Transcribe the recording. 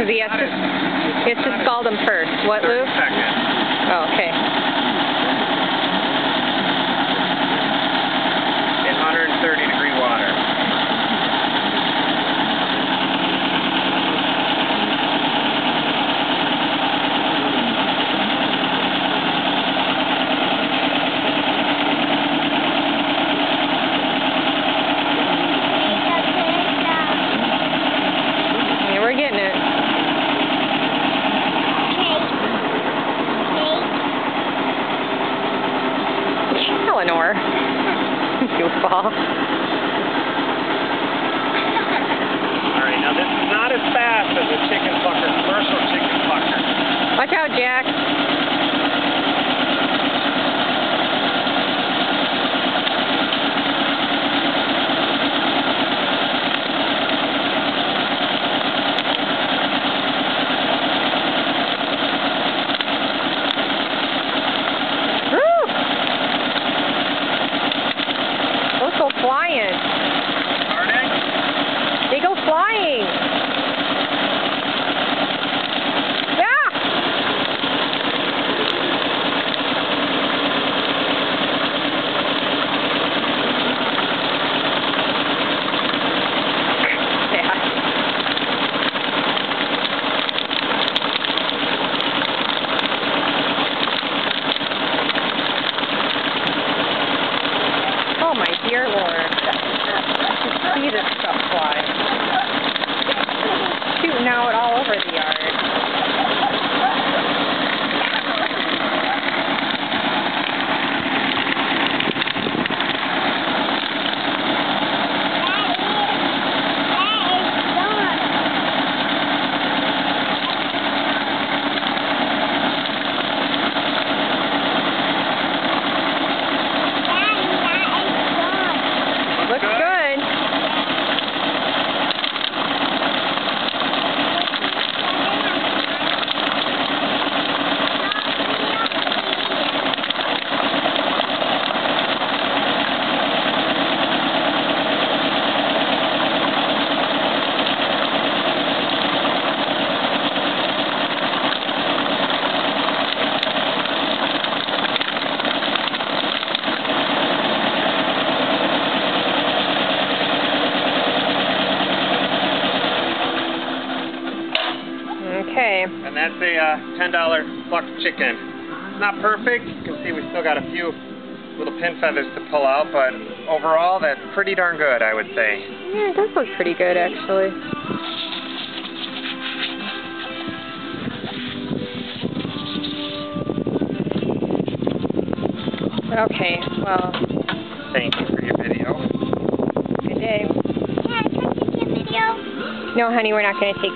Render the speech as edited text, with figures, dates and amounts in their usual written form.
Because he has to scald him first. What, Luke? 30 seconds. Oh, okay. In 130-degree water. We're getting it. Eleanor. Goofball. Alright, now this is not as fast as a chicken plucker, commercial chicken plucker. Watch out, Jack. Those go flying. Are they? They go flying. Yeah. Oh my dear Lord. You see this stuff fly. Shooting out all over the yard. Looks good. Okay. And that's a $10 plucked chicken. It's not perfect. You can see we still got a few little pin feathers to pull out, but overall that's pretty darn good, I would say. Yeah, it does look pretty good, actually. Okay, well, Thank you for your video. good day. Yeah, can I take your video? No, honey, we're not going to take